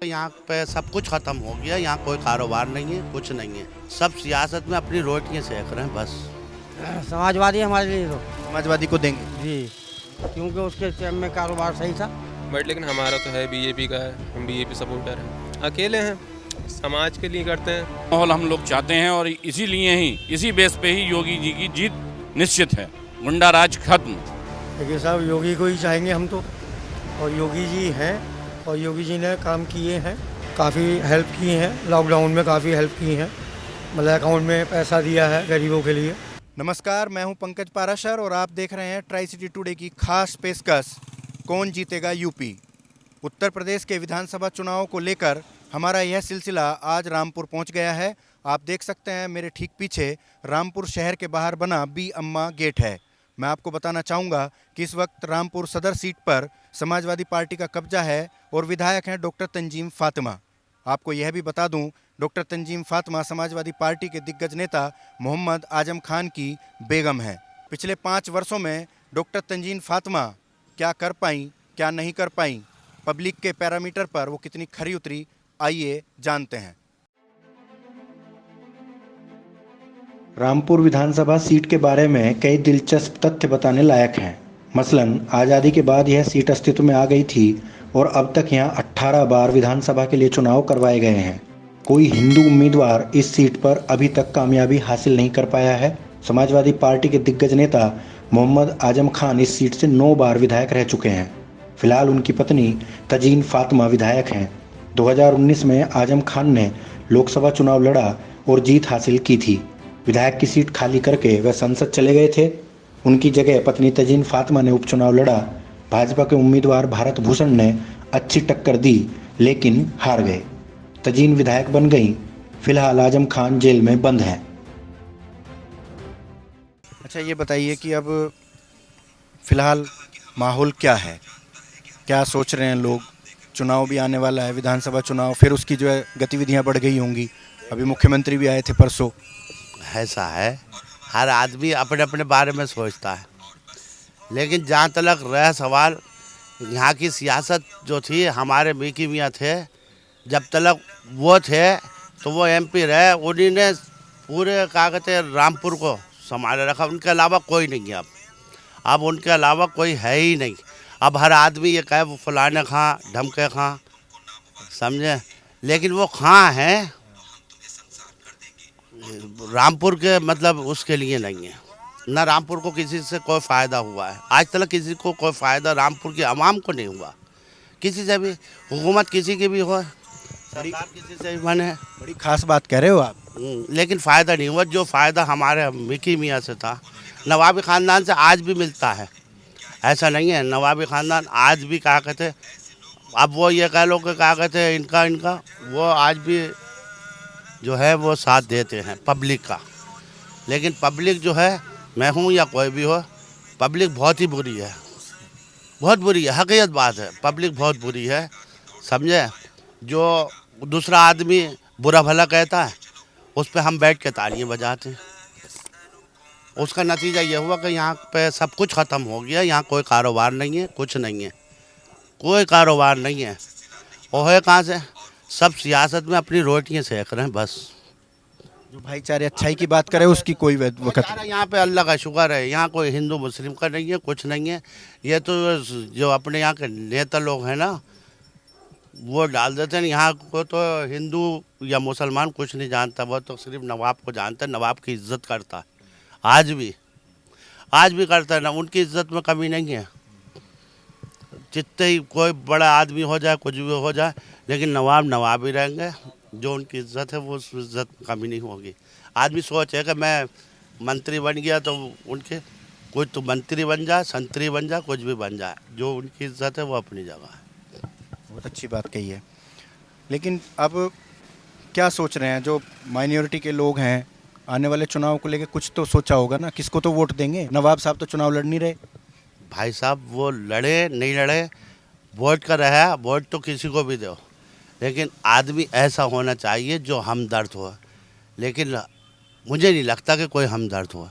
यहाँ पे सब कुछ खत्म हो गया, यहाँ कोई कारोबार नहीं है, कुछ नहीं है। सब सियासत में अपनी रोटियां सेक रहे हैं बस। समाजवादी हमारे लिए तो समाजवादी को देंगे। जी, क्योंकि उसके टाइम में कारोबार सही था। बट लेकिन हमारा तो है बीजेपी का है, हम बीजेपी सपोर्टर हैं, अकेले हैं, समाज के लिए करते हैं। माहौल हम लोग चाहते हैं और इसीलिए ही इसी बेस पे ही योगी जी की जीत निश्चित है। गुंडा राज खत्म। देखिए साहब, योगी को ही चाहेंगे हम तो, और योगी जी हैं और योगी जी ने काम किए हैं, काफ़ी हेल्प की है, लॉकडाउन में काफ़ी हेल्प की है, मतलब अकाउंट में पैसा दिया है गरीबों के लिए। नमस्कार, मैं हूं पंकज पाराशर और आप देख रहे हैं ट्राई सिटी टुडे की खास पेशकश कौन जीतेगा यूपी। उत्तर प्रदेश के विधानसभा चुनाव को लेकर हमारा यह सिलसिला आज रामपुर पहुंच गया है। आप देख सकते हैं मेरे ठीक पीछे रामपुर शहर के बाहर बना बी अम्मा गेट है। मैं आपको बताना चाहूँगा कि इस वक्त रामपुर सदर सीट पर समाजवादी पार्टी का कब्जा है और विधायक हैं डॉक्टर तंजीम फातिमा। आपको यह भी बता दूं, डॉक्टर तंजीम फातिमा समाजवादी पार्टी के दिग्गज नेता मोहम्मद आजम खान की बेगम हैं। पिछले 5 वर्षों में डॉक्टर तंजीम फातिमा क्या कर पाईं, क्या नहीं कर पाईं, पब्लिक के पैरामीटर पर वो कितनी खरी उतरी, आइए जानते हैं। रामपुर विधानसभा सीट के बारे में कई दिलचस्प तथ्य बताने लायक हैं। मसलन आज़ादी के बाद यह सीट अस्तित्व में आ गई थी और अब तक यहाँ 18 बार विधानसभा के लिए चुनाव करवाए गए हैं। कोई हिंदू उम्मीदवार इस सीट पर अभी तक कामयाबी हासिल नहीं कर पाया है। समाजवादी पार्टी के दिग्गज नेता मोहम्मद आजम खान इस सीट से 9 बार विधायक रह चुके हैं। फिलहाल उनकी पत्नी तंजीम फातिमा विधायक हैं। 2019 में आजम खान ने लोकसभा चुनाव लड़ा और जीत हासिल की थी। विधायक की सीट खाली करके वह संसद चले गए थे। उनकी जगह पत्नी तंजीम फातिमा ने उपचुनाव लड़ा। भाजपा के उम्मीदवार भारत भूषण ने अच्छी टक्कर दी लेकिन हार गए। तंजीम विधायक बन गई। फिलहाल आजम खान जेल में बंद हैं। अच्छा, ये बताइए कि अब फिलहाल माहौल क्या है, क्या सोच रहे हैं लोग? चुनाव भी आने वाला है, विधानसभा चुनाव, फिर उसकी जो है गतिविधियां बढ़ गई होंगी। अभी मुख्यमंत्री भी आए थे परसों। ऐसा है, हर आदमी अपने अपने बारे में सोचता है, लेकिन जहाँ तक रहा सवाल, यहाँ की सियासत जो थी, हमारे मिकी मियाँ थे, जब तक वो थे तो वो एमपी रहे, उन्हीं ने पूरे क्या कहते हैं रामपुर को संभाले रखा। उनके अलावा कोई नहीं है अब उनके अलावा कोई है ही नहीं। अब हर आदमी ये कहे वो फलाने खां ढमके खां, समझे, लेकिन वो खां हैं रामपुर के, मतलब उसके लिए नहीं है ना। रामपुर को किसी से कोई फ़ायदा हुआ है आज तक, किसी को कोई फ़ायदा रामपुर की आवाम को नहीं हुआ, किसी से भी। हुकूमत किसी की भी हो, सरकार किसी से भी बने, बड़ी खास बात कह रहे हो आप। लेकिन फ़ायदा नहीं हुआ। जो फ़ायदा हमारे मिकी मियाँ से था, नवाबी ख़ानदान से आज भी मिलता है, ऐसा नहीं है। नवाबी ख़ानदान आज भी क्या कहते, अब वो ये कह लो कि क्या कहते इनका वो आज भी जो है वो साथ देते हैं पब्लिक का। लेकिन पब्लिक जो है, मैं हूँ या कोई भी हो, पब्लिक बहुत ही बुरी है, बहुत बुरी है, हकीकत बात है। पब्लिक बहुत बुरी है, समझे। जो दूसरा आदमी बुरा भला कहता है, उस पर हम बैठ के तालियां बजाते हैं। उसका नतीजा ये हुआ कि यहाँ पे सब कुछ ख़त्म हो गया, यहाँ कोई कारोबार नहीं है, कुछ नहीं है, कोई कारोबार नहीं है। और है कहाँ से? सब सियासत में अपनी रोटियां सेक रहे हैं बस। जो भाईचारे अच्छाई की बात करें उसकी कोई वक्त नहीं। यहाँ पे अल्लाह का शुक्र है, यहाँ कोई हिंदू मुस्लिम का नहीं है, कुछ नहीं है। ये तो जो अपने यहाँ के नेता लोग हैं ना, वो डाल देते हैं। यहाँ को तो हिंदू या मुसलमान कुछ नहीं जानता, वो तो सिर्फ नवाब को जानता है, नवाब की इज्जत करता है। आज भी करता है ना, उनकी इज्जत में कमी नहीं है। जितने ही कोई बड़ा आदमी हो जाए, कुछ भी हो जाए, लेकिन नवाब ही रहेंगे। जो उनकी इज्जत है वो उस इज्जत में कमी नहीं होगी। आदमी सोचे कि मैं मंत्री बन गया तो उनके, कुछ तो मंत्री बन जाए, संतरी बन जाए, कुछ भी बन जाए, जो उनकी इज्जत है वो अपनी जगह है। बहुत अच्छी बात कही है। लेकिन अब क्या सोच रहे हैं जो माइनॉरिटी के लोग हैं, आने वाले चुनाव को लेकर कुछ तो सोचा होगा ना, किसको तो वोट देंगे? नवाब साहब तो चुनाव लड़ नहीं रहे। भाई साहब, वो लड़े नहीं लड़े, वोट का रहा, वोट तो किसी को भी दो, लेकिन आदमी ऐसा होना चाहिए जो हमदर्द हो। लेकिन मुझे नहीं लगता कि कोई हमदर्द हो,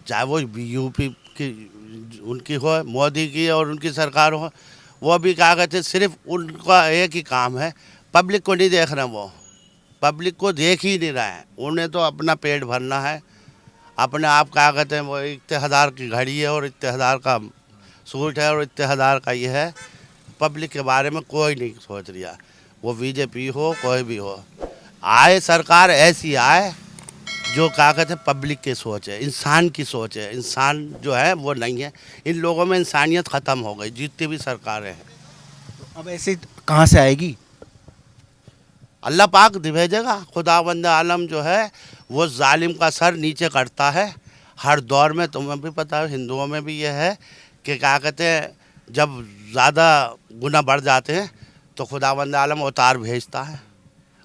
चाहे वो यूपी की उनकी हो, मोदी की और उनकी सरकार हो, वो भी क्या कहते हैं, सिर्फ उनका एक ही काम है, पब्लिक को नहीं देख रहे वो, पब्लिक को देख ही नहीं रहा है। उन्हें तो अपना पेट भरना है, अपने आप क्या कहते हैं, वो इतने हज़ार की घड़ी है और इतने हज़ार का सूट है और इतने हज़ार का ये है। पब्लिक के बारे में कोई नहीं सोच रहा, वो बीजेपी हो कोई भी हो। आए सरकार ऐसी आए जो क्या कहते हैं पब्लिक की सोच है, इंसान की सोच है। इंसान जो है वो नहीं है, इन लोगों में इंसानियत ख़त्म हो गई जितनी भी सरकारें हैं। अब ऐसे कहाँ से आएगी? अल्लाह पाक भेजेगा, खुदावंद आलम जो है वो जालिम का सर नीचे करता है हर दौर में। तुम्हें भी पता है हिंदुओं में भी ये है कि क्या कहते हैं, जब ज़्यादा गुनाह बढ़ जाते हैं तो खुदावंद आलम अवतार भेजता है।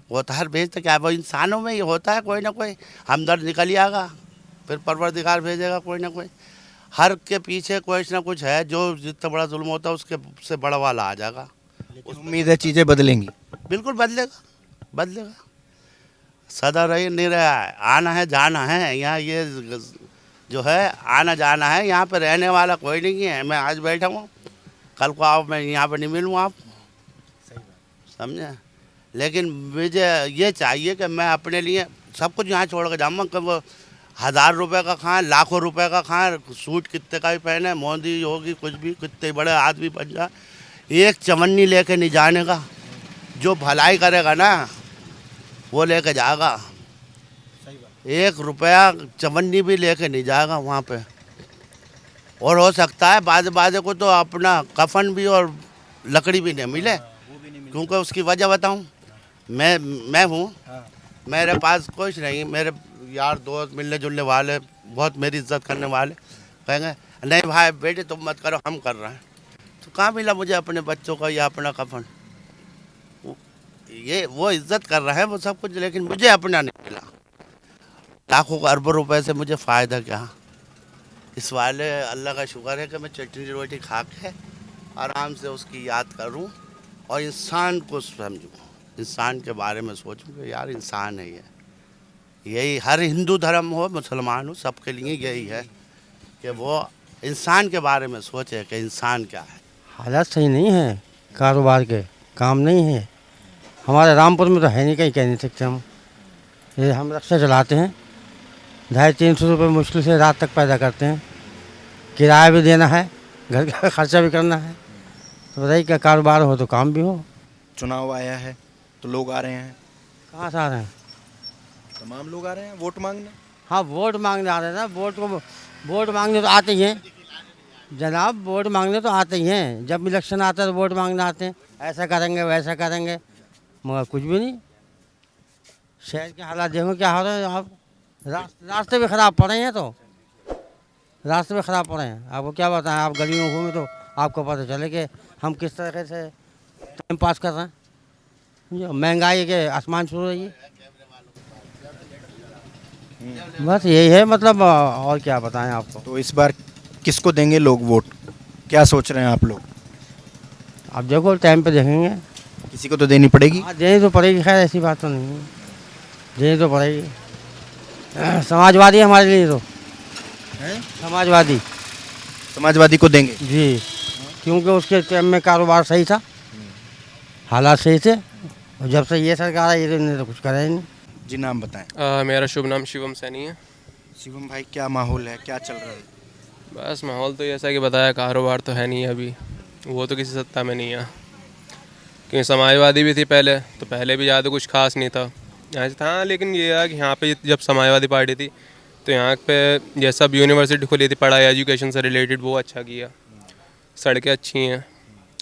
अवतार भेजते क्या, वो इंसानों में ही होता है, कोई ना कोई हमदर्द निकल आएगा, फिर परवरदिगार भेजेगा कोई ना कोई। हर के पीछे कुछ ना कुछ है, जो जितना बड़ा जुल्म होता है उसके से बड़ा वाला आ जाएगा। उम्मीद है चीज़ें बदलेंगी। बिल्कुल बदलेगा, बदलेगा। सदा रही नहीं रहा है, आना है जाना है। यहाँ ये जो है आना जाना है, यहाँ पे रहने वाला कोई नहीं है। मैं आज बैठा हूँ, कल को आओ मैं यहाँ पे नहीं मिलूँ आप, समझे। लेकिन मुझे ये चाहिए कि मैं अपने लिए सब कुछ यहाँ छोड़ कर जाऊँगा। कि वो 1000 रुपये का खाएं, लाखों रुपए का खाएं, सूट कितने का भी पहने, मोदी होगी कुछ भी, कितने बड़े आदमी बन जाए, एक चवन्नी लेके नहीं जाने का। जो भलाई करेगा ना वो लेके जाएगा, 1 रुपया चवन्नी भी लेके नहीं जाएगा वहाँ पे। और हो सकता है बाजे को तो अपना कफन भी और लकड़ी भी नहीं मिले, क्योंकि उसकी वजह बताऊँ, मैं हूँ, मेरे पास कुछ नहीं। मेरे यार दोस्त मिलने जुलने वाले बहुत मेरी इज्जत करने वाले कहेंगे नहीं भाई बेटे तुम मत करो, हम कर रहे हैं। तो कहाँ मिला मुझे अपने बच्चों का या अपना कफन? ये वो इज्जत कर रहे हैं वो सब कुछ, लेकिन मुझे अपना नहीं मिला। लाखों अरबों रुपए से मुझे फ़ायदा क्या? इस वाले अल्लाह का शुक्र है कि मैं चटनी रोटी खा के आराम से उसकी याद करूं और इंसान को समझूं, इंसान के बारे में सोचूं कि यार इंसान है ये। यही हर हिंदू धर्म हो मुसलमान हो सबके लिए यही है कि वो इंसान के बारे में सोचे कि इंसान क्या है। हालात सही नहीं है, कारोबार के काम नहीं है। हमारे रामपुर में तो है नहीं, कहीं कह नहीं सकते हम। ये हम रिक्शा चलाते हैं, 250-300 रुपये मुश्किल से रात तक पैदा करते हैं, किराया भी देना है, घर का खर्चा भी करना है। तो बताइए क्या कारोबार हो तो काम भी हो। चुनाव आया है तो लोग आ रहे हैं, कहाँ से आ रहे हैं? तमाम लोग आ रहे हैं वोट मांगने। हाँ वोट मांगने आ रहे हैं ना, वोट मांगने तो आते ही हैं जनाब, वोट मांगने तो आते ही हैं। जब इलेक्शन आता है तो वोट मांगने आते हैं, ऐसा करेंगे वैसा करेंगे, मगर कुछ भी नहीं। शहर के हालात देखो क्या हो रहे हैं आप, रास्ते भी ख़राब पड़े हैं, तो रास्ते भी ख़राब पड़े हैं। आपको क्या बताएं, आप गलियों में घूमें तो आपको पता चले कि हम किस तरह से टाइम पास कर रहे हैं। महंगाई के आसमान छू रही है, बस यही है मतलब, और क्या बताएं आपको। तो इस बार किसको देंगे लोग वोट, क्या सोच रहे हैं आप लोग? अब देखो टाइम पे देखेंगे, किसी को तो देनी पड़ेगी। हाँ देनी तो पड़ेगी, खैर ऐसी बात तो नहीं है, देनी तो पड़ेगी। समाजवादी हमारे लिए तो समाजवादी को देंगे जी, क्योंकि उसके टाइम में कारोबार सही था, हालात सही थे, और जब से ये सरकार आई इन्होंने तो कुछ करा ही नहीं। जी नाम बताएं। मेरा शुभ नाम शिवम सैनी है। शिवम भाई क्या माहौल है, क्या चल रहा है? बस माहौल तो जैसा कि बताया, कारोबार तो है नहीं अभी, वो तो किसी सत्ता में नहीं है। क्योंकि समाजवादी भी थी पहले, तो पहले भी ज़्यादा कुछ खास नहीं था यहाँ से था। लेकिन ये है कि यहाँ पे जब समाजवादी पार्टी थी तो यहाँ पे ये सब यूनिवर्सिटी खुली थी, पढ़ाई एजुकेशन से रिलेटेड, वो अच्छा किया। सड़कें अच्छी हैं,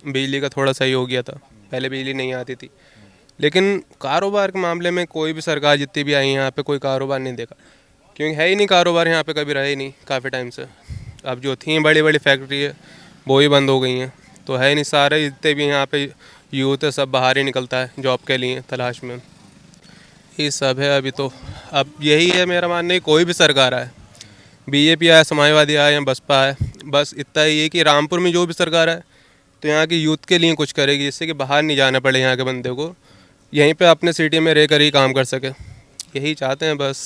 बिजली का थोड़ा सही हो गया था, पहले बिजली नहीं आती थी। लेकिन कारोबार के मामले में कोई भी सरकार जितनी भी आई यहाँ पे कोई कारोबार नहीं देखा, क्योंकि है ही नहीं कारोबार यहाँ पे, कभी रहे ही नहीं काफ़ी टाइम से। अब जो थी बड़ी बड़ी फैक्ट्री है वो ही बंद हो गई हैं, तो है ही नहीं। सारे जितने भी यहाँ पे यूथ है सब बाहर ही निकलता है जॉब के लिए तलाश में, ये सब है अभी। तो अब यही है मेरा मानना है, कोई भी सरकार आए, बीजेपी आए, समाजवादी आए या बसपा आए, बस इतना ही है कि रामपुर में जो भी सरकार आए तो यहाँ की यूथ के लिए कुछ करेगी, जिससे कि बाहर नहीं जाना पड़े यहाँ के बंदे को, यहीं पे अपने सिटी में रह कर ही काम कर सके, यही चाहते हैं बस।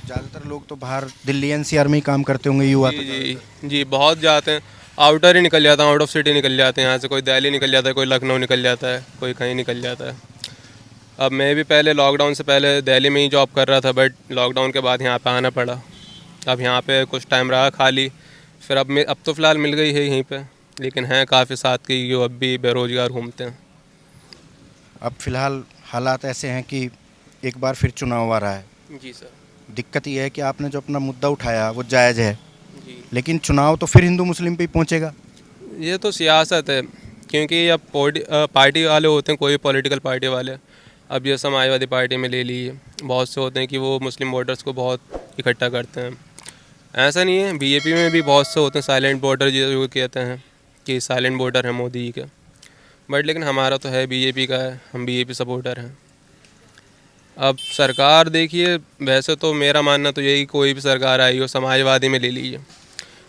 ज़्यादातर लोग तो बाहर दिल्ली एनसीआर में ही काम करते होंगे युवा। जी जी बहुत जाते हैं। आउटर ही निकल जाता है, आउट ऑफ सिटी निकल जाते हैं। यहाँ से कोई दिल्ली निकल जाता है, कोई लखनऊ निकल जाता है, कोई कहीं निकल जाता है। अब मैं भी पहले लॉकडाउन से पहले दिल्ली में ही जॉब कर रहा था, बट लॉकडाउन के बाद यहाँ पे आना पड़ा। अब यहाँ पे कुछ टाइम रहा खाली, फिर अब तो फ़िलहाल मिल गई है यहीं पे, लेकिन हैं काफ़ी साथ की जो अब भी बेरोज़गार घूमते हैं। अब फिलहाल हालात ऐसे हैं कि एक बार फिर चुनाव आ रहा है। जी सर। दिक्कत ये है कि आपने जो अपना मुद्दा उठाया वो जायज़ है, जी, लेकिन चुनाव तो फिर हिंदू मुस्लिम पे ही पहुंचेगा। ये तो सियासत है, क्योंकि अब पार्टी वाले होते हैं, कोई पॉलिटिकल पार्टी वाले। अब ये समाजवादी पार्टी में ले ली, बहुत से होते हैं कि वो मुस्लिम वोटर्स को बहुत इकट्ठा करते हैं। ऐसा नहीं है, बीजेपी में भी बहुत से होते हैं साइलेंट वोटर, जो कहते हैं कि साइलेंट वोटर हैं मोदी जी के। बट लेकिन हमारा तो है बीजेपी का है, हम बीजेपी सपोर्टर हैं। अब सरकार देखिए, वैसे तो मेरा मानना तो यही, कोई भी सरकार आई हो, समाजवादी में ले लीजिए,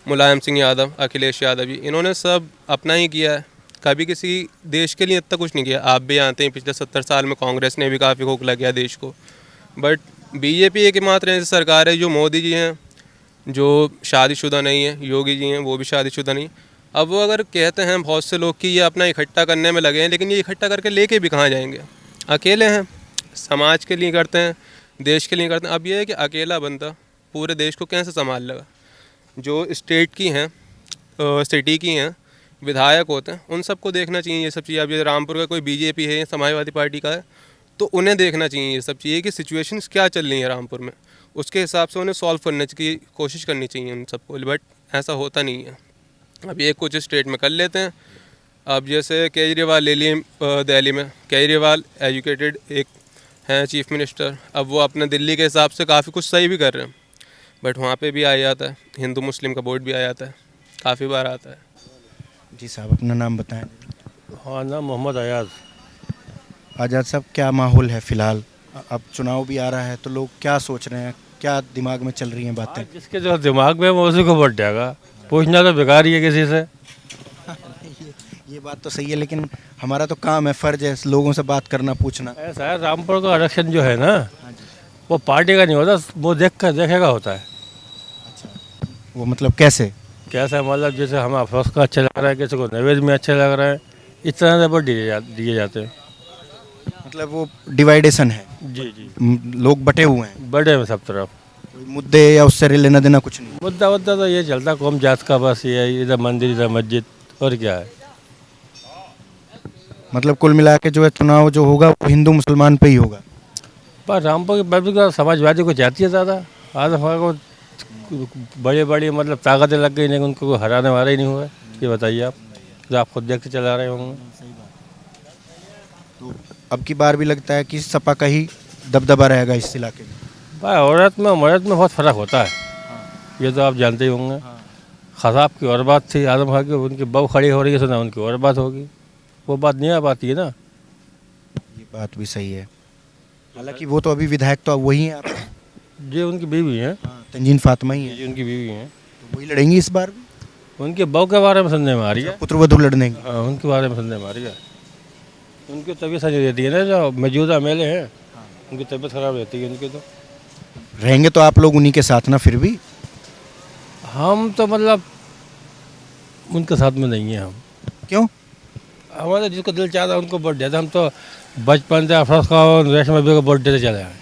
मुलायम सिंह यादव, अखिलेश यादव जी, इन्होंने सब अपना ही किया है, कभी किसी देश के लिए इतना कुछ नहीं किया। आप भी जानते हैं पिछले 70 साल में कांग्रेस ने भी काफ़ी खोखला किया देश को। बट बीजेपी एकमात्र ऐसी सरकार है, जो मोदी जी हैं जो शादीशुदा नहीं है, योगी जी हैं वो भी शादीशुदा नहीं। अब वो अगर कहते हैं बहुत से लोग कि ये अपना इकट्ठा करने में लगे हैं, लेकिन ये इकट्ठा करके लेके भी कहाँ जाएंगे? अकेले हैं, समाज के लिए करते हैं, देश के लिए करते हैं। अब ये है कि अकेला बंदा पूरे देश को कैसे संभाल लेगा? जो स्टेट की हैं, सिटी की हैं, विधायक होते हैं, उन सबको देखना चाहिए ये सब चीज़ें। अब ये रामपुर का कोई बीजेपी है या समाजवादी पार्टी का है, तो उन्हें देखना चाहिए ये सब चीज़ें कि सिचुएशंस क्या चल रही है रामपुर में, उसके हिसाब से उन्हें सॉल्व करने की कोशिश करनी चाहिए उन सबको। बट ऐसा होता नहीं है। अब ये कुछ स्टेट में कर लेते हैं। अब जैसे केजरीवाल ले लिए दिल्ली में, केजरीवाल एजुकेटेड एक हैं चीफ मिनिस्टर, अब वो अपने दिल्ली के हिसाब से काफ़ी कुछ सही भी कर रहे हैं। बट वहाँ पे भी आ जाता है, हिंदू मुस्लिम का वोट भी आ जाता है, काफ़ी बार आता है। जी साहब, अपना नाम बताएं। हाँ, नाम मोहम्मद अयाज। आज़ाद साहब, क्या माहौल है फिलहाल? अब चुनाव भी आ रहा है तो लोग क्या सोच रहे हैं, क्या दिमाग में चल रही हैं बातें? जिसके जो दिमाग में है वो उसी को वोट देगा, पूछना तो बेकार ही है किसी से। ये बात तो सही है, लेकिन हमारा तो काम है, फ़र्ज है लोगों से बात करना, पूछना। ऐसा है, रामपुर का इलेक्शन जो है ना, वो पार्टी का नहीं होता, वो देखेगा होता है। वो मतलब कैसे? कैसा मतलब, जैसे हम अफरोज का अच्छा लग रहा है, किसी को नवेद में अच्छा लग रहा है, इस तरह से वोट दिए जाते हैं। मतलब वो डिवाइडेशन है, जी जी, लोग बटे हुए हैं, बड़े में सब तरफ। कोई मुद्दे या उससे लेना देना कुछ नहीं। मुद्दा तो ये चलता कौम जात का, बस ये है, इधर मंदिर इधर मस्जिद, और क्या है। मतलब कुल मिला के जो है चुनाव जो होगा वो हिंदू मुसलमान पे ही होगा। पर रामपुर की पब्लिक का समाजवादी को जाती है ज़्यादा, आज को बड़े बड़े मतलब ताकतें लग गई, लेकिन उनको हराने वाला ही नहीं हुआ। ये बताइए आप, जो आप खुद देख के चला रहे होंगे। तो अब की बार भी लगता है कि सपा का ही दबदबा रहेगा इस इलाके में। भाई औरत में मर्द में बहुत फ़र्क होता है, ये तो आप जानते ही होंगे। खसाब की और बात थी, आजम खां की उनकी बहू खड़ी हो रही है, सुना उनकी और बात होगी, वो बात नहीं आ पाती है ना। ये बात भी सही है, हालांकि वो तो अभी विधायक तो अब वही हैं आप। जी, उनकी बीवी हैं। तंजीन फातिमा ही है, जी, उनकी बीवी हैं। तो वही लड़ेंगी इस बार भी। उनके बहू के बारे में सुनने में आ रही है। पुत्रवधू लड़ने की। हाँ, उनके बारे में सुनने में आ रही है। उनकी तबीयत सही रहती है ना, जो मौजूदा एमएलए हैं उनकी तबीयत खराब रहती है उनकी। तो रहेंगे तो आप लोग उन्हीं के साथ ना? फिर भी हम तो मतलब उनके साथ में नहीं हैं हम। क्यों? हमारा जिसको दिल चाहता है उनको वोट देते। हम तो बचपन से अफरोज का और वैष्णव नबी को वोट देते चले आए,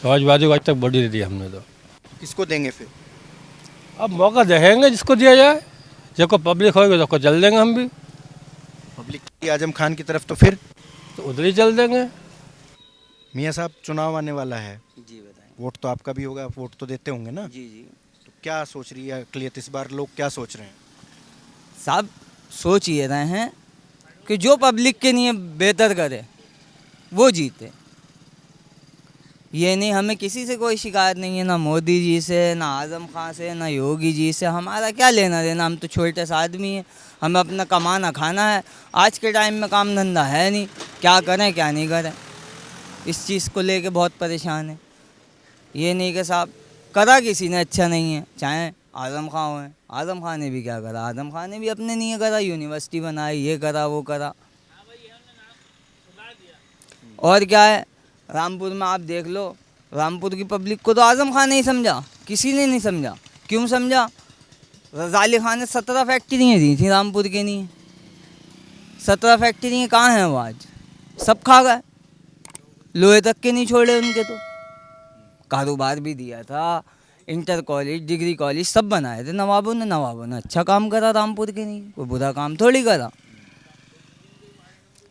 समाजवादी को आज तक वोट नहीं दी हमने। तो किसको देंगे फिर? अब मौका देखेंगे जिसको दिया जाए, जिसको पब्लिक होगी तो चल देंगे हम भी। पब्लिक की आजम खान की तरफ, तो फिर तो उधर ही चल देंगे। मियाँ साहब, चुनाव आने वाला है, जी बताएं। वोट तो आपका भी होगा, वोट तो देते होंगे ना? जी जी तो क्या सोच रही है अक़लियत इस बार, लोग क्या सोच रहे हैं? साहब, सोच ये रहे हैं कि जो पब्लिक के लिए बेहतर करे वो जीते। ये नहीं, हमें किसी से कोई शिकायत नहीं है, ना मोदी जी से, ना आज़म खां से, ना योगी जी से। हमारा क्या लेना देना, हम तो छोटे सा आदमी हैं, हमें अपना कमाना खाना है। आज के टाइम में काम धंधा है नहीं, क्या करें क्या नहीं करें, इस चीज़ को लेके बहुत परेशान है। ये नहीं कि साहब करा किसी ने अच्छा नहीं है, चाहे आज़म खां हो। आज़म खां ने भी क्या करा, आज़म खां ने भी अपने लिए करा, यूनिवर्सिटी बनाई, ये करा वो करा। और क्या है, रामपुर में आप देख लो, रामपुर की पब्लिक को तो आज़म खां नहीं समझा, किसी ने नहीं समझा। क्यों समझा? रज़ा अली खान ने 17 फैक्ट्रियाँ दी थी रामपुर के लिए। 17 फैक्ट्रियाँ कहाँ हैं वो आज? सब खा गए, लोहे तक के नहीं छोड़े उनके। तो कारोबार भी दिया था, इंटर कॉलेज, डिग्री कॉलेज सब बनाए थे नवाबों ने अच्छा काम करा रामपुर के लिए, कोई बुरा काम थोड़ी करा।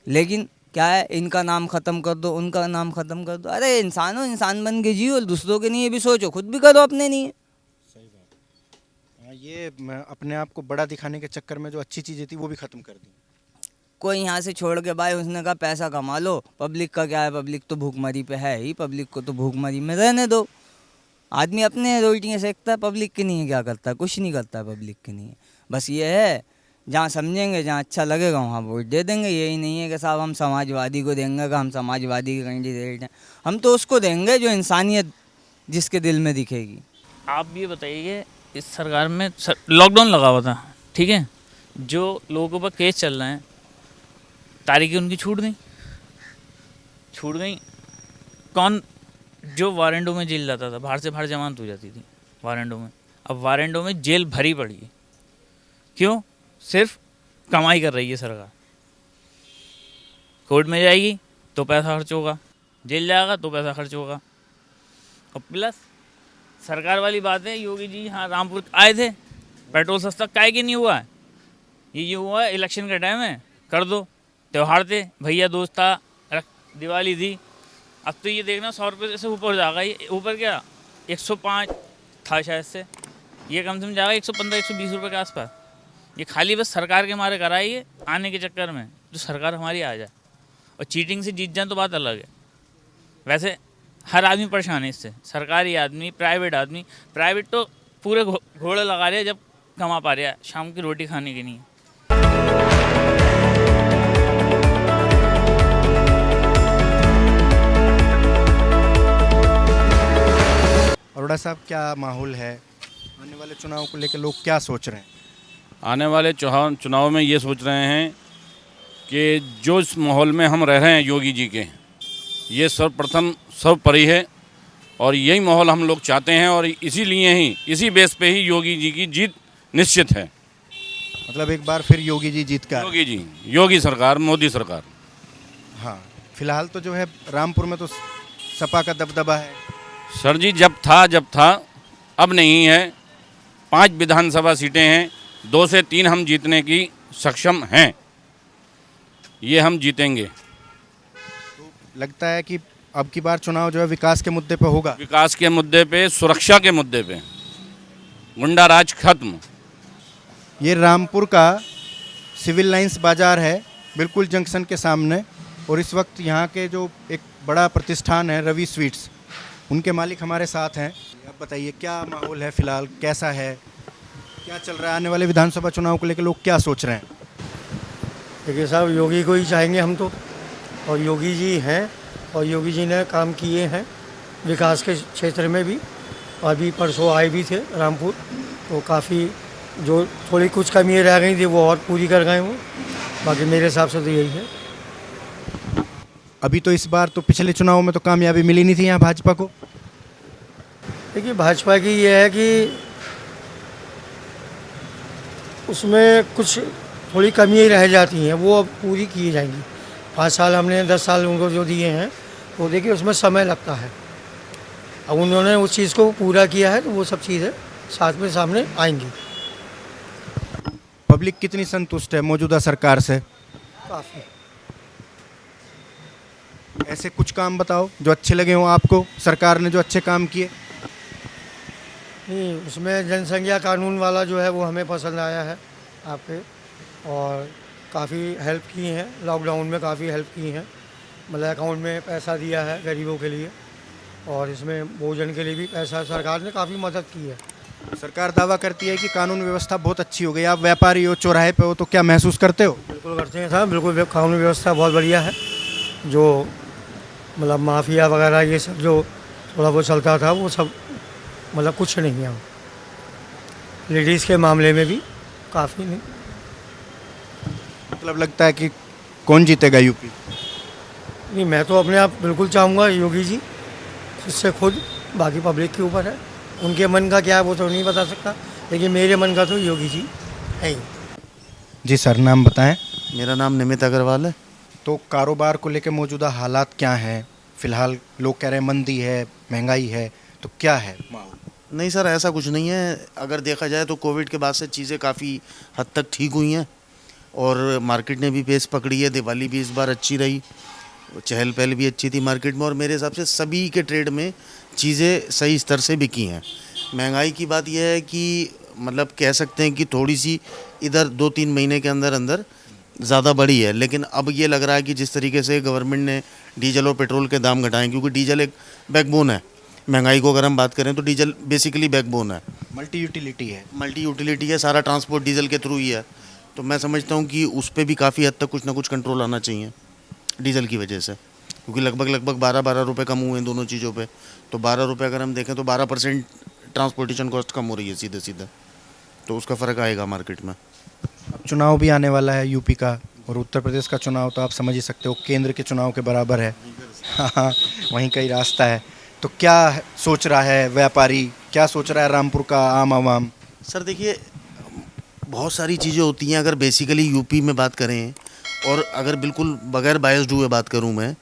लेकिन क्या है, इनका नाम ख़त्म कर दो, उनका नाम ख़त्म कर दो। अरे इंसान हो, इंसान बन के जियो, दूसरों के लिए भी सोचो, खुद भी करो अपने लिए। ये अपने आप को बड़ा दिखाने के चक्कर में जो अच्छी चीज़ें थी वो भी ख़त्म कर दी। कोई यहाँ से छोड़ के भाई उसने कहा पैसा कमा लो, पब्लिक का क्या है, पब्लिक तो भूखमरी पे है ही, पब्लिक को तो भूखमरी में रहने दो। आदमी अपने रोटियाँ सेकता है, पब्लिक के लिए क्या करता है? कुछ नहीं करता है पब्लिक के लिए। बस ये है, जहाँ समझेंगे, जहाँ अच्छा लगेगा वहाँ वोट दे देंगे। यही नहीं है कि साहब हम समाजवादी को देंगे, कि हम समाजवादी के कैंडिडेट हैं। हम तो उसको देंगे जो इंसानियत जिसके दिल में दिखेगी। आप ये बताइए, इस सरकार में लॉकडाउन लगा हुआ था, ठीक है, जो लोगों पर केस चल रहे हैं, तारीखें उनकी छूट गई। कौन जो वारंटों में जेल जाता था, बाहर से बाहर जमानत हो जाती थी वारंटों में, अब वारंटों में जेल भरी पड़ी है। क्यों? सिर्फ कमाई कर रही है सरकार। कोर्ट में जाएगी तो पैसा खर्च होगा, जेल जाएगा तो पैसा खर्च होगा। और प्लस सरकार वाली बात है, योगी जी हाँ रामपुर आए थे, पेट्रोल सस्ता काहे के नहीं हुआ है? ये हुआ है इलेक्शन का टाइम है, कर दो। त्यौहार थे, भैया दोस्त था, दिवाली थी। अब तो ये देखना 100 रुपये से ऊपर जाएगा। ये ऊपर क्या 105 था शायद से, ये कम से कम जाएगा 115-120 रुपये के आसपास। ये खाली बस सरकार के मारे कराइए आने के चक्कर में, जो सरकार हमारी आ जाए। और चीटिंग से जीत जाए तो बात अलग है। वैसे हर आदमी परेशान है इससे, सरकारी आदमी, प्राइवेट तो पूरे घोड़े लगा रहे हैं जब कमा पा रहे हैं शाम की रोटी खाने के लिए। अरोड़ा साहब, क्या माहौल है आने वाले चुनाव को लेकर? लोग क्या सोच रहे हैं? आने वाले चुनाव में ये सोच रहे हैं कि जो इस माहौल में हम रह रहे हैं योगी जी के, ये सर्वप्रथम सर्वोपरि है और यही माहौल हम लोग चाहते हैं। और इसीलिए ही, इसी बेस पे ही योगी जी की जीत निश्चित है। मतलब एक बार फिर योगी जी जीत का? योगी सरकार, मोदी सरकार। हाँ, फिलहाल तो जो है रामपुर में तो सपा का दबदबा है। सर जी, जब था अब नहीं है। 5 विधानसभा सीटें हैं, 2 से 3 हम जीतने की सक्षम हैं। ये हम जीतेंगे। तो लगता है कि अब की बार चुनाव जो है विकास के मुद्दे पे होगा? विकास के मुद्दे पे, सुरक्षा के मुद्दे पे, गुंडा राज खत्म। ये रामपुर का सिविल लाइंस बाज़ार है, बिल्कुल जंक्शन के सामने। और इस वक्त यहाँ के जो एक बड़ा प्रतिष्ठान है रवि स्वीट्स, उनके मालिक हमारे साथ हैं। आप बताइए क्या माहौल है फिलहाल, कैसा है, क्या चल रहा है? आने वाले विधानसभा चुनाव को लेकर लोग क्या सोच रहे हैं? देखिए साहब, योगी को ही चाहेंगे हम तो, और योगी जी हैं, और योगी जी ने काम किए हैं विकास के क्षेत्र में भी। अभी परसों आए भी थे रामपुर, तो काफ़ी जो थोड़ी कुछ कमियाँ रह गई थी वो और पूरी कर गए वो। बाकी मेरे हिसाब से तो यही है। अभी तो इस बार तो पिछले चुनाव में तो कामयाबी मिली नहीं थी यहाँ भाजपा को। देखिए भाजपा की ये है कि उसमें कुछ थोड़ी कमियाँ रह जाती हैं, वो अब पूरी की जाएंगी। 5 साल हमने 10 साल उनको जो दिए हैं, तो देखिए उसमें समय लगता है। अब उन्होंने उस चीज़ को पूरा किया है तो वो सब चीज़ें साथ में सामने आएंगी। पब्लिक कितनी संतुष्ट है मौजूदा सरकार से? काफ़ी। ऐसे कुछ काम बताओ जो अच्छे लगे हों आपको, सरकार ने जो अच्छे काम किए। नहीं, उसमें जनसंख्या कानून वाला जो है वो हमें पसंद आया है आपके, और काफ़ी हेल्प की हैं, लॉकडाउन में काफ़ी हेल्प की हैं। मतलब अकाउंट में पैसा दिया है गरीबों के लिए, और इसमें भोजन के लिए भी पैसा सरकार ने काफ़ी मदद की है। सरकार दावा करती है कि कानून व्यवस्था बहुत अच्छी हो गई। आप व्यापारी हो, चौराहे पे हो, तो क्या महसूस करते हो? बिल्कुल करते हैं साहब, बिल्कुल कानून व्यवस्था बहुत बढ़िया है। जो मतलब माफिया वगैरह ये सब जो थोड़ा बहुत चलता था वो सब मतलब कुछ नहीं है। लेडीज़ के मामले में भी काफ़ी नहीं। मतलब लगता है कि कौन जीतेगा यूपी? नहीं, मैं तो अपने आप बिल्कुल चाहूँगा योगी जी खुद से खुद, बाकी पब्लिक के ऊपर है, उनके मन का क्या है वो तो नहीं बता सकता। लेकिन मेरे मन का तो योगी जी है ही। जी सर, नाम बताएं। मेरा नाम निमित अग्रवाल है। तो कारोबार को लेकर मौजूदा हालात क्या हैं? फिलहाल लोग कह रहे हैं मंदी है, महंगाई है, तो क्या है माहौल? नहीं सर, ऐसा कुछ नहीं है। अगर देखा जाए तो कोविड के बाद से चीज़ें काफ़ी हद तक ठीक हुई हैं और मार्केट ने भी पेस पकड़ी है। दिवाली भी इस बार अच्छी रही, चहल पहल भी अच्छी थी मार्केट में, और मेरे हिसाब से सभी के ट्रेड में चीज़ें सही स्तर से बिकी हैं। महंगाई की बात यह है कि मतलब कह सकते हैं कि थोड़ी सी इधर 2-3 महीने के अंदर अंदर ज़्यादा बढ़ी है, लेकिन अब ये लग रहा है कि जिस तरीके से गवर्नमेंट ने डीजल और पेट्रोल के दाम घटाएं, क्योंकि डीजल एक बैकबोन है महंगाई को, अगर हम बात करें तो डीजल बेसिकली बैकबोन है, मल्टी यूटिलिटी है। मल्टी यूटिलिटी है, सारा ट्रांसपोर्ट डीजल के थ्रू ही है। तो मैं समझता हूँ कि उस पर भी काफ़ी हद तक कुछ ना कुछ कंट्रोल आना चाहिए डीजल की वजह से, क्योंकि लगभग 12-12 रुपये कम हुए हैं दोनों चीज़ों पे। तो 12 रुपये अगर हम देखें तो 12% ट्रांसपोर्टेशन कॉस्ट कम हो रही है सीधे सीधे, तो उसका फ़र्क आएगा मार्केट में। अब चुनाव भी आने वाला है यूपी का, और उत्तर प्रदेश का चुनाव तो आप समझ ही सकते हो केंद्र के चुनाव के बराबर है। हाँ, वहीं का ही रास्ता है। तो क्या सोच रहा है व्यापारी, क्या सोच रहा है रामपुर का आम आवाम? सर देखिए, बहुत सारी चीज़ें होती हैं। अगर बेसिकली यूपी में बात करें और अगर बिल्कुल बगैर बायस्ड हुए बात करूं मैं,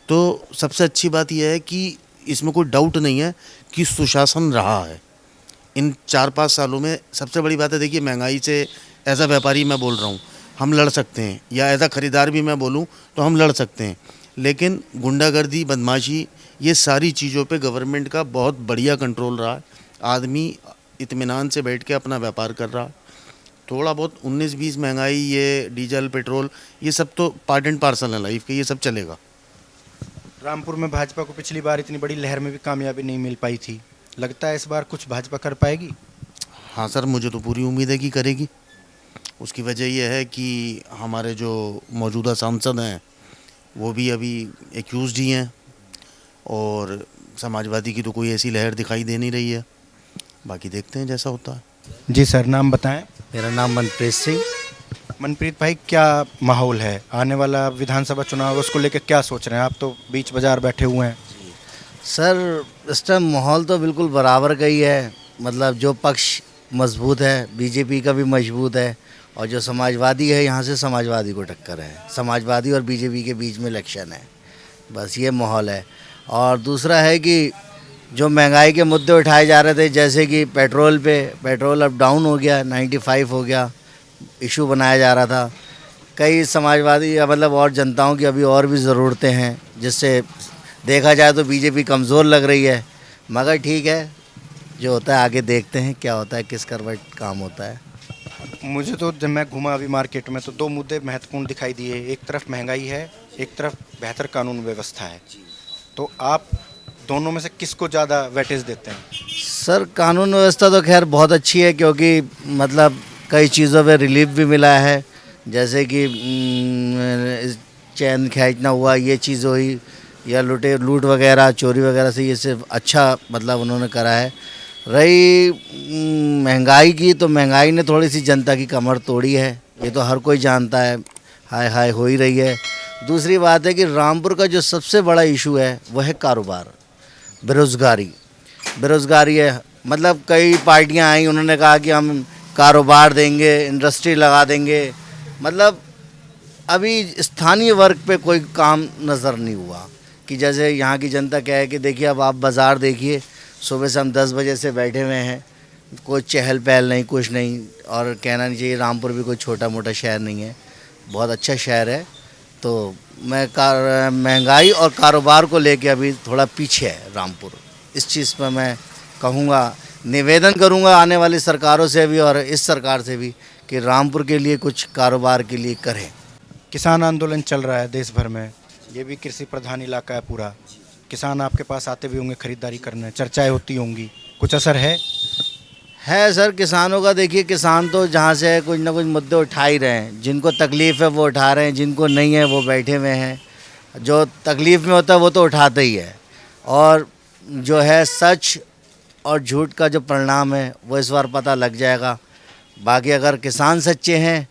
तो सबसे अच्छी बात यह है कि इसमें कोई डाउट नहीं है कि सुशासन रहा है इन 4-5 सालों में। सबसे बड़ी बात है, देखिए महंगाई से एज अ व्यापारी मैं बोल रहा हूँ, हम लड़ सकते हैं, या एज अ ख़रीदार भी मैं बोलूँ तो हम लड़ सकते हैं, लेकिन गुंडागर्दी, बदमाशी, ये सारी चीज़ों पे गवर्नमेंट का बहुत बढ़िया कंट्रोल रहा है। आदमी इत्मीनान से बैठ के अपना व्यापार कर रहा है। थोड़ा बहुत 19-20 महंगाई, ये डीजल पेट्रोल, ये सब तो पार्ट एंड पार्सल है लाइफ के, ये सब चलेगा। रामपुर में भाजपा को पिछली बार इतनी बड़ी लहर में भी कामयाबी नहीं मिल पाई थी, लगता है इस बार कुछ भाजपा कर पाएगी? हाँ सर, मुझे तो पूरी उम्मीद है कि करेगी। उसकी वजह यह है कि हमारे जो मौजूदा सांसद हैं वो भी अभी एक्यूज्ड ही हैं, और समाजवादी की तो कोई ऐसी लहर दिखाई दे नहीं रही है। बाकी देखते हैं जैसा होता है। जी सर, नाम बताएं। मेरा नाम मनप्रीत सिंह। मनप्रीत भाई, क्या माहौल है आने वाला विधानसभा चुनाव, उसको लेकर क्या सोच रहे हैं? आप तो बीच बाजार बैठे हुए हैं। सर इस टाइम माहौल तो बिल्कुल बराबर का ही है। मतलब जो पक्ष मजबूत है, बीजेपी का भी मजबूत है, और जो समाजवादी है, यहाँ से समाजवादी को टक्कर है। समाजवादी और बीजेपी के बीच में इलेक्शन है, बस ये माहौल है। और दूसरा है कि जो महंगाई के मुद्दे उठाए जा रहे थे, जैसे कि पेट्रोल अब डाउन हो गया, 95 हो गया, इशू बनाया जा रहा था। कई समाजवादी या मतलब और जनताओं की अभी और भी ज़रूरतें हैं, जिससे देखा जाए तो बीजेपी कमज़ोर लग रही है। मगर ठीक है, जो होता है आगे देखते हैं क्या होता है, किस करवट काम होता है। मुझे तो जब मैं घूमा अभी मार्केट में तो 2 मुद्दे महत्वपूर्ण दिखाई दिए। एक तरफ महंगाई है, एक तरफ बेहतर कानून व्यवस्था है। तो आप दोनों में से किसको ज़्यादा वेटेज देते हैं? सर कानून व्यवस्था तो खैर बहुत अच्छी है, क्योंकि मतलब कई चीज़ों पे रिलीफ भी मिला है, जैसे कि चैन खींचना हुआ, ये चीज़ हुई, या लूट वगैरह, चोरी वगैरह से ये सिर्फ अच्छा मतलब उन्होंने करा है। रही महंगाई की, तो महंगाई ने थोड़ी सी जनता की कमर तोड़ी है, ये तो हर कोई जानता है, हाई हो ही रही है। दूसरी बात है कि रामपुर का जो सबसे बड़ा इशू है वो है कारोबार, बेरोज़गारी है। मतलब कई पार्टियां आई, उन्होंने कहा कि हम कारोबार देंगे, इंडस्ट्री लगा देंगे, मतलब अभी स्थानीय वर्ग पे कोई काम नज़र नहीं हुआ। कि जैसे यहाँ की जनता क्या है कि देखिए, अब आप बाज़ार देखिए, सुबह से हम 10 बजे से बैठे हुए हैं, कोई चहल पहल नहीं, कुछ नहीं। और कहना नहीं चाहिए, रामपुर भी कोई छोटा मोटा शहर नहीं है, बहुत अच्छा शहर है। तो महंगाई और कारोबार को लेके अभी थोड़ा पीछे है रामपुर। इस चीज़ पर मैं कहूँगा, निवेदन करूँगा आने वाली सरकारों से भी और इस सरकार से भी कि रामपुर के लिए कुछ कारोबार के लिए करें। किसान आंदोलन चल रहा है देश भर में, ये भी कृषि प्रधान इलाका है पूरा। किसान आपके पास आते भी होंगे खरीदारी करने, चर्चाएं होती होंगी, कुछ असर है? सर किसानों का देखिए, किसान तो जहाँ से है कुछ ना कुछ मुद्दे उठा ही रहे हैं। जिनको तकलीफ़ है वो उठा रहे हैं, जिनको नहीं है वो बैठे हुए हैं। जो तकलीफ़ में होता है वो तो उठाते ही है, और जो है सच और झूठ का जो परिणाम है वो इस बार पता लग जाएगा। बाकी अगर किसान सच्चे हैं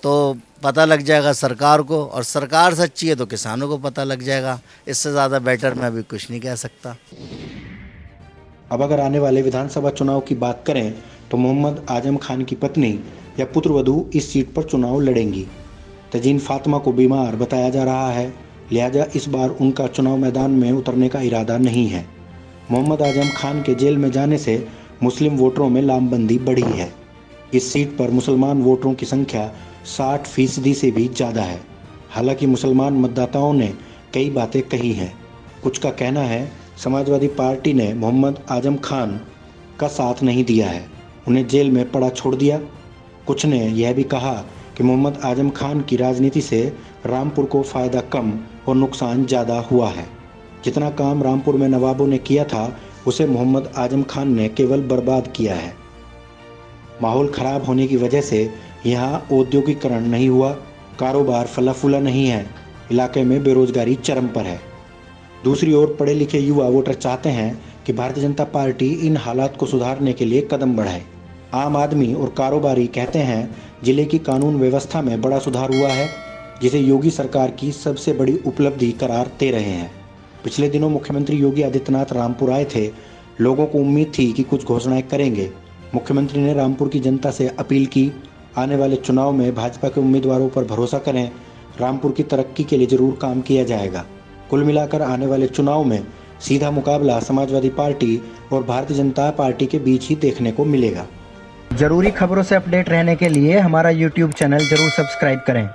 तो पता लग जाएगा सरकार को, और सरकार सच्ची है तो किसानों को पता लग जाएगा। इससे ज़्यादा बेटर मैं अभी कुछ नहीं कह सकता। अब अगर आने वाले विधानसभा चुनाव की बात करें तो मोहम्मद आजम खान की पत्नी या पुत्रवधू इस सीट पर चुनाव लड़ेंगी। तजीन फातिमा को बीमार बताया जा रहा है, लिहाजा इस बार उनका चुनाव मैदान में उतरने का इरादा नहीं है। मोहम्मद आजम खान के जेल में जाने से मुस्लिम वोटरों में लामबंदी बढ़ी है। इस सीट पर मुसलमान वोटरों की संख्या 60% से भी ज़्यादा है। हालांकि मुसलमान मतदाताओं ने कई बातें कही हैं। कुछ का कहना है समाजवादी पार्टी ने मोहम्मद आजम खान का साथ नहीं दिया है, उन्हें जेल में पड़ा छोड़ दिया। कुछ ने यह भी कहा कि मोहम्मद आजम खान की राजनीति से रामपुर को फ़ायदा कम और नुकसान ज़्यादा हुआ है। जितना काम रामपुर में नवाबों ने किया था उसे मोहम्मद आजम खान ने केवल बर्बाद किया है। माहौल ख़राब होने की वजह से यहाँ औद्योगिकरण नहीं हुआ, कारोबार फला फूला नहीं है, इलाके में बेरोजगारी चरम पर है। दूसरी ओर पढ़े लिखे युवा वोटर चाहते हैं कि भारतीय जनता पार्टी इन हालात को सुधारने के लिए कदम बढ़ाए। आम आदमी और कारोबारी कहते हैं जिले की कानून व्यवस्था में बड़ा सुधार हुआ है, जिसे योगी सरकार की सबसे बड़ी उपलब्धि करार दे रहे हैं। पिछले दिनों मुख्यमंत्री योगी आदित्यनाथ रामपुर आए थे। लोगों को उम्मीद थी कि कुछ घोषणाएं करेंगे। मुख्यमंत्री ने रामपुर की जनता से अपील की, आने वाले चुनाव में भाजपा के उम्मीदवारों पर भरोसा करें, रामपुर की तरक्की के लिए जरूर काम किया जाएगा। कुल मिलाकर आने वाले चुनाव में सीधा मुकाबला समाजवादी पार्टी और भारतीय जनता पार्टी के बीच ही देखने को मिलेगा। जरूरी खबरों से अपडेट रहने के लिए हमारा YouTube चैनल जरूर सब्सक्राइब करें।